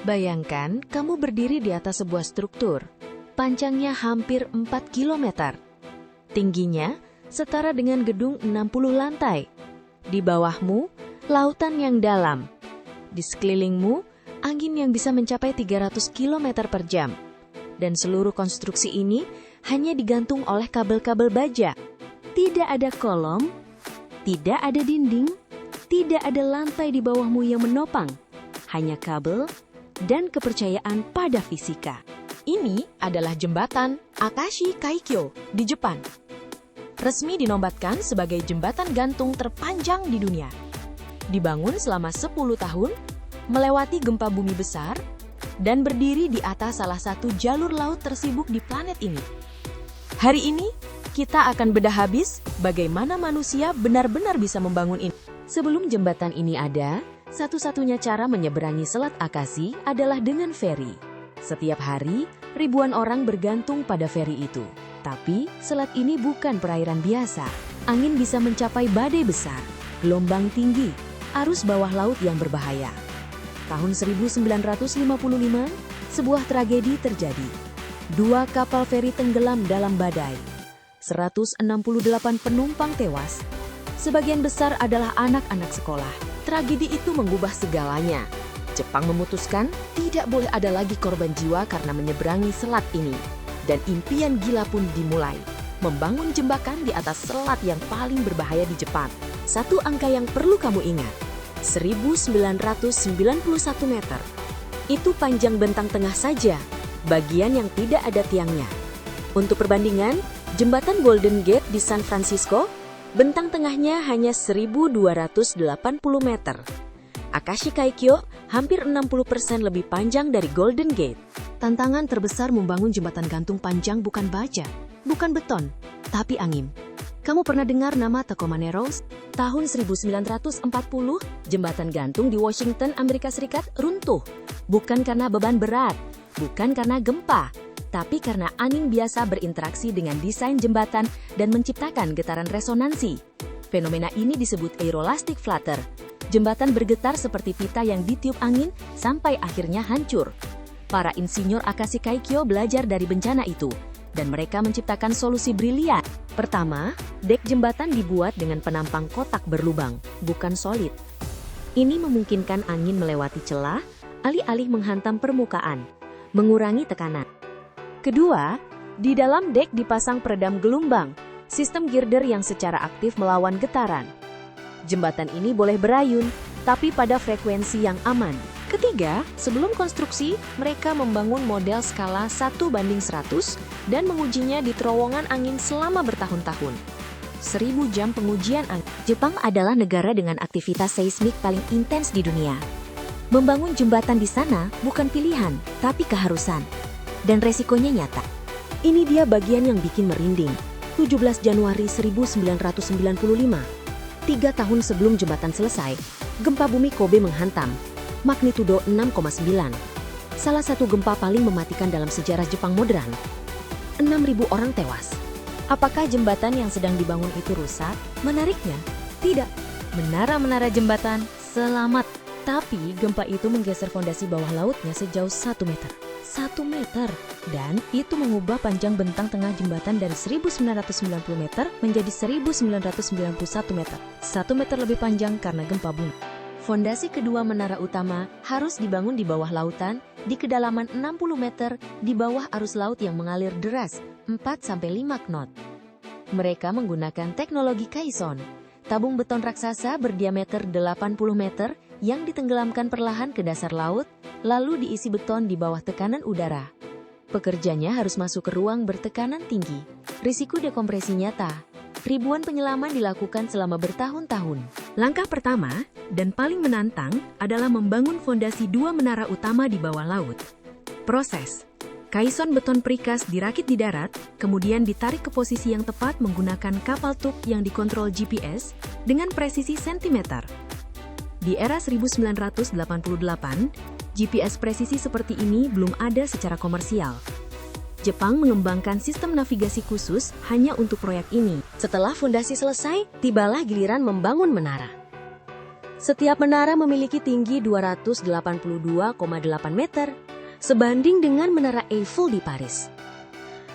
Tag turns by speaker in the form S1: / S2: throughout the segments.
S1: Bayangkan kamu berdiri di atas sebuah struktur. Panjangnya hampir 4 km. Tingginya setara dengan gedung 60 lantai. Di bawahmu, lautan yang dalam. Di sekelilingmu, angin yang bisa mencapai 300 km per jam. Dan seluruh konstruksi ini hanya digantung oleh kabel-kabel baja. Tidak ada kolom, tidak ada dinding, tidak ada lantai di bawahmu yang menopang. Hanya kabel dan kepercayaan pada fisika.
S2: Ini adalah jembatan Akashi Kaikyo di Jepang. Resmi dinobatkan sebagai jembatan gantung terpanjang di dunia. Dibangun selama 10 tahun, melewati gempa bumi besar, dan berdiri di atas salah satu jalur laut tersibuk di planet ini. Hari ini, kita akan bedah habis bagaimana manusia benar-benar bisa membangun ini.
S1: Sebelum jembatan ini ada, satu-satunya cara menyeberangi Selat Akashi adalah dengan feri. Setiap hari, ribuan orang bergantung pada feri itu. Tapi, selat ini bukan perairan biasa. Angin bisa mencapai badai besar, gelombang tinggi, arus bawah laut yang berbahaya. Tahun 1955, sebuah tragedi terjadi. 2 kapal feri tenggelam dalam badai. 168 penumpang tewas. Sebagian besar adalah anak-anak sekolah. Tragedi itu mengubah segalanya. Jepang memutuskan tidak boleh ada lagi korban jiwa karena menyeberangi selat ini. Dan impian gila pun dimulai. Membangun jembatan di atas selat yang paling berbahaya di Jepang. Satu angka yang perlu kamu ingat. 1991 meter. Itu panjang bentang tengah saja, bagian yang tidak ada tiangnya. Untuk perbandingan, jembatan Golden Gate di San Francisco, bentang tengahnya hanya 1280 meter. Akashi Kaikyo hampir 60% lebih panjang dari Golden Gate. Tantangan terbesar membangun jembatan gantung panjang bukan baja, bukan beton, tapi angin. Kamu pernah dengar nama Tacoma Narrows? Tahun 1940, jembatan gantung di Washington, Amerika Serikat runtuh. Bukan karena beban berat, bukan karena gempa, tapi karena angin biasa berinteraksi dengan desain jembatan dan menciptakan getaran resonansi. Fenomena ini disebut aerolastic flutter. Jembatan bergetar seperti pita yang ditiup angin sampai akhirnya hancur. Para insinyur Akashi Kaikyo belajar dari bencana itu, dan mereka menciptakan solusi brilian. Pertama, dek jembatan dibuat dengan penampang kotak berlubang, bukan solid. Ini memungkinkan angin melewati celah, alih-alih menghantam permukaan, mengurangi tekanan. Kedua, di dalam dek dipasang peredam gelombang, sistem girder yang secara aktif melawan getaran. Jembatan ini boleh berayun, tapi pada frekuensi yang aman. Ketiga, sebelum konstruksi, mereka membangun model skala 1:100 dan mengujinya di terowongan angin selama bertahun-tahun. 1000 jam pengujian angin. Jepang adalah negara dengan aktivitas seismik paling intens di dunia. Membangun jembatan di sana bukan pilihan, tapi keharusan. Dan resikonya nyata. Ini dia bagian yang bikin merinding. 17 Januari 1995. 3 tahun sebelum jembatan selesai, gempa bumi Kobe menghantam. Magnitudo 6,9. Salah satu gempa paling mematikan dalam sejarah Jepang modern. 6.000 orang tewas. Apakah jembatan yang sedang dibangun itu rusak? Menariknya, tidak. Menara-menara jembatan selamat. Tapi gempa itu menggeser fondasi bawah lautnya sejauh 1 meter. 1 meter. Dan itu mengubah panjang bentang tengah jembatan dari 1990 meter menjadi 1991 meter. 1 meter lebih panjang karena gempa bumi. Fondasi kedua menara utama harus dibangun di bawah lautan, di kedalaman 60 meter, di bawah arus laut yang mengalir deras, 4-5 knot. Mereka menggunakan teknologi kaison, tabung beton raksasa berdiameter 80 meter yang ditenggelamkan perlahan ke dasar laut, lalu diisi beton di bawah tekanan udara. Pekerjanya harus masuk ke ruang bertekanan tinggi. Risiko dekompresi nyata. Ribuan penyelaman dilakukan selama bertahun-tahun. Langkah pertama, dan paling menantang, adalah membangun fondasi 2 menara utama di bawah laut. Proses. Kaison beton precast dirakit di darat, kemudian ditarik ke posisi yang tepat menggunakan kapal tuk yang dikontrol GPS dengan presisi sentimeter. Di era 1988, GPS presisi seperti ini belum ada secara komersial. Jepang mengembangkan sistem navigasi khusus hanya untuk proyek ini. Setelah fondasi selesai, tibalah giliran membangun menara. Setiap menara memiliki tinggi 282,8 meter, sebanding dengan Menara Eiffel di Paris.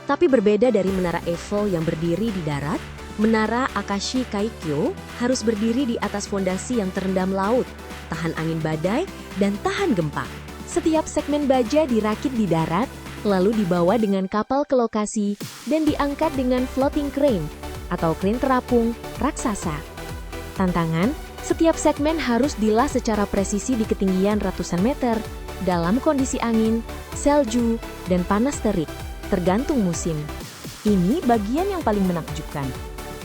S1: Tapi berbeda dari Menara Eiffel yang berdiri di darat, Menara Akashi Kaikyo harus berdiri di atas fondasi yang terendam laut, tahan angin badai, dan tahan gempa. Setiap segmen baja dirakit di darat, lalu dibawa dengan kapal ke lokasi dan diangkat dengan floating crane atau crane terapung raksasa. Tantangan, setiap segmen harus dilas secara presisi di ketinggian ratusan meter dalam kondisi angin, salju, dan panas terik, tergantung musim. Ini bagian yang paling menakjubkan.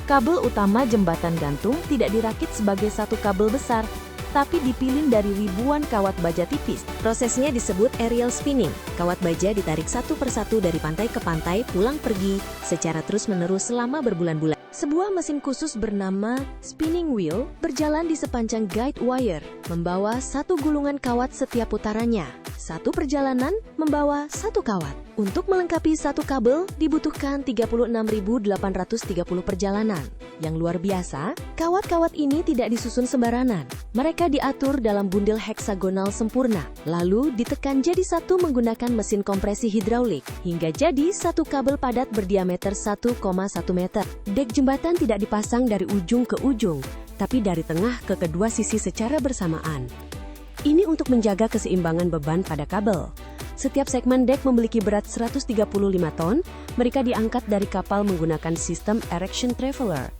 S1: Kabel utama jembatan gantung tidak dirakit sebagai satu kabel besar, tapi dipilih dari ribuan kawat baja tipis. Prosesnya disebut aerial spinning. Kawat baja ditarik satu persatu dari pantai ke pantai pulang pergi secara terus-menerus selama berbulan-bulan. Sebuah mesin khusus bernama spinning wheel berjalan di sepanjang guide wire, membawa satu gulungan kawat setiap putarannya. Satu perjalanan membawa satu kawat. Untuk melengkapi satu kabel dibutuhkan 36.830 perjalanan. Yang luar biasa, kawat-kawat ini tidak disusun sembarangan. Mereka diatur dalam bundel heksagonal sempurna, lalu ditekan jadi satu menggunakan mesin kompresi hidraulik, hingga jadi satu kabel padat berdiameter 1,1 meter. Dek jembatan tidak dipasang dari ujung ke ujung, tapi dari tengah ke kedua sisi secara bersamaan. Ini untuk menjaga keseimbangan beban pada kabel. Setiap segmen dek memiliki berat 135 ton, mereka diangkat dari kapal menggunakan sistem erection traveler,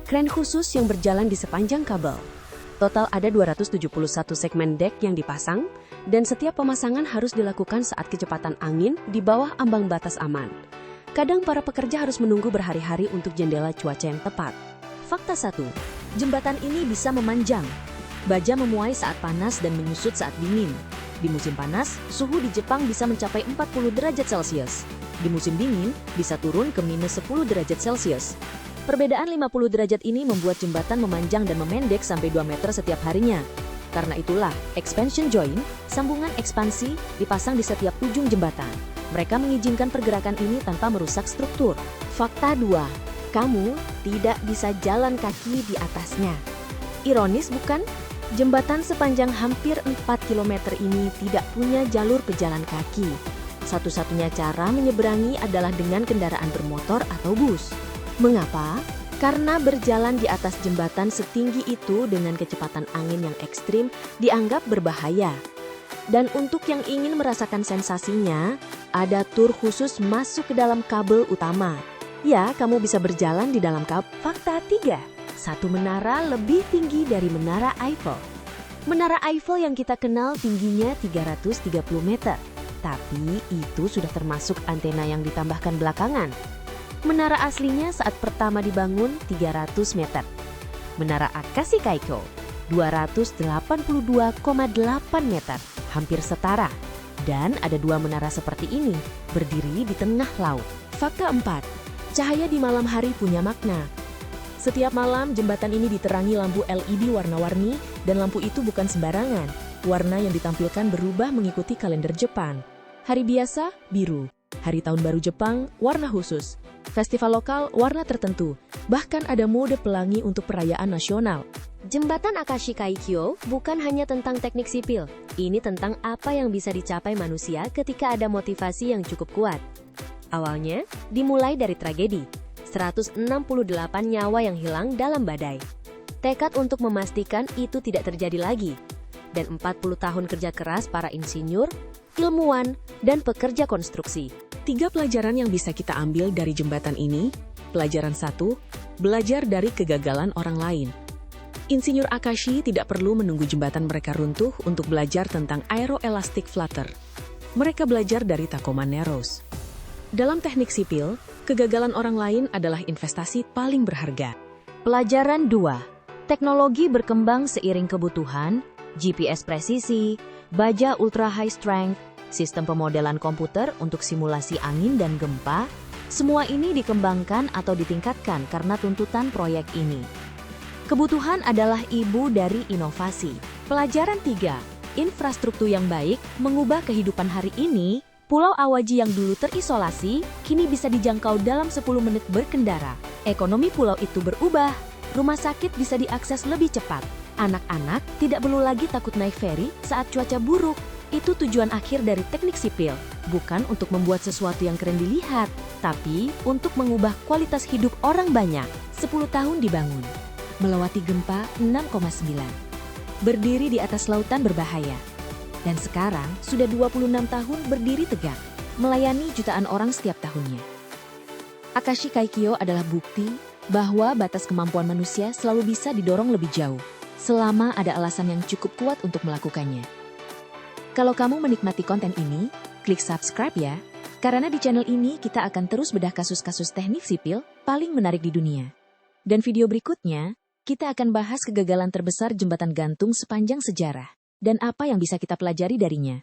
S1: kren khusus yang berjalan di sepanjang kabel. Total ada 271 segmen dek yang dipasang, dan setiap pemasangan harus dilakukan saat kecepatan angin di bawah ambang batas aman. Kadang para pekerja harus menunggu berhari-hari untuk jendela cuaca yang tepat. Fakta 1. Jembatan ini bisa memanjang. Baja memuai saat panas dan menyusut saat dingin. Di musim panas, suhu di Jepang bisa mencapai 40 derajat Celcius. Di musim dingin, bisa turun ke minus 10 derajat Celcius. Perbedaan 50 derajat ini membuat jembatan memanjang dan memendek sampai 2 meter setiap harinya. Karena itulah, expansion joint, sambungan ekspansi, dipasang di setiap ujung jembatan. Mereka mengizinkan pergerakan ini tanpa merusak struktur. Fakta 2. Kamu tidak bisa jalan kaki di atasnya. Ironis bukan? Jembatan sepanjang hampir 4 km ini tidak punya jalur pejalan kaki. Satu-satunya cara menyeberangi adalah dengan kendaraan bermotor atau bus. Mengapa? Karena berjalan di atas jembatan setinggi itu dengan kecepatan angin yang ekstrim dianggap berbahaya. Dan untuk yang ingin merasakan sensasinya, ada tur khusus masuk ke dalam kabel utama. Ya, kamu bisa berjalan di dalam kabel. Fakta 3. Satu menara lebih tinggi dari Menara Eiffel. Menara Eiffel yang kita kenal tingginya 330 meter. Tapi itu sudah termasuk antena yang ditambahkan belakangan. Menara aslinya saat pertama dibangun 300 meter. Menara Akashi Kaikyo 282,8 meter, hampir setara. Dan ada dua menara seperti ini, berdiri di tengah laut. Fakta 4. Cahaya di malam hari punya makna. Setiap malam, jembatan ini diterangi lampu LED warna-warni, dan lampu itu bukan sembarangan. Warna yang ditampilkan berubah mengikuti kalender Jepang. Hari biasa, biru. Hari tahun baru Jepang, warna khusus. Festival lokal, warna tertentu. Bahkan ada mode pelangi untuk perayaan nasional. Jembatan Akashi Kaikyo bukan hanya tentang teknik sipil. Ini tentang apa yang bisa dicapai manusia ketika ada motivasi yang cukup kuat. Awalnya, dimulai dari tragedi. 168 nyawa yang hilang dalam badai. Tekad untuk memastikan itu tidak terjadi lagi. Dan 40 tahun kerja keras para insinyur, ilmuwan, dan pekerja konstruksi. 3 pelajaran yang bisa kita ambil dari jembatan ini. Pelajaran 1, belajar dari kegagalan orang lain. Insinyur Akashi tidak perlu menunggu jembatan mereka runtuh untuk belajar tentang aeroelastic flutter. Mereka belajar dari Tacoma Narrows. Dalam teknik sipil, kegagalan orang lain adalah investasi paling berharga. Pelajaran 2. Teknologi berkembang seiring kebutuhan, GPS presisi, baja ultra high strength, sistem pemodelan komputer untuk simulasi angin dan gempa, semua ini dikembangkan atau ditingkatkan karena tuntutan proyek ini. Kebutuhan adalah ibu dari inovasi. Pelajaran 3. Infrastruktur yang baik mengubah kehidupan hari ini. Pulau Awaji yang dulu terisolasi, kini bisa dijangkau dalam 10 menit berkendara. Ekonomi pulau itu berubah, rumah sakit bisa diakses lebih cepat, Anak-anak tidak perlu lagi takut naik feri saat cuaca buruk. Itu tujuan akhir dari teknik sipil, bukan untuk membuat sesuatu yang keren dilihat, tapi untuk mengubah kualitas hidup orang banyak. 10 tahun dibangun, melewati gempa 6,9, berdiri di atas lautan berbahaya, dan sekarang sudah 26 tahun berdiri tegak, melayani jutaan orang setiap tahunnya. Akashi Kaikyo adalah bukti bahwa batas kemampuan manusia selalu bisa didorong lebih jauh, selama ada alasan yang cukup kuat untuk melakukannya. Kalau kamu menikmati konten ini, klik subscribe ya, karena di channel ini kita akan terus bedah kasus-kasus teknik sipil paling menarik di dunia. Dan video berikutnya, kita akan bahas kegagalan terbesar jembatan gantung sepanjang sejarah, dan apa yang bisa kita pelajari darinya.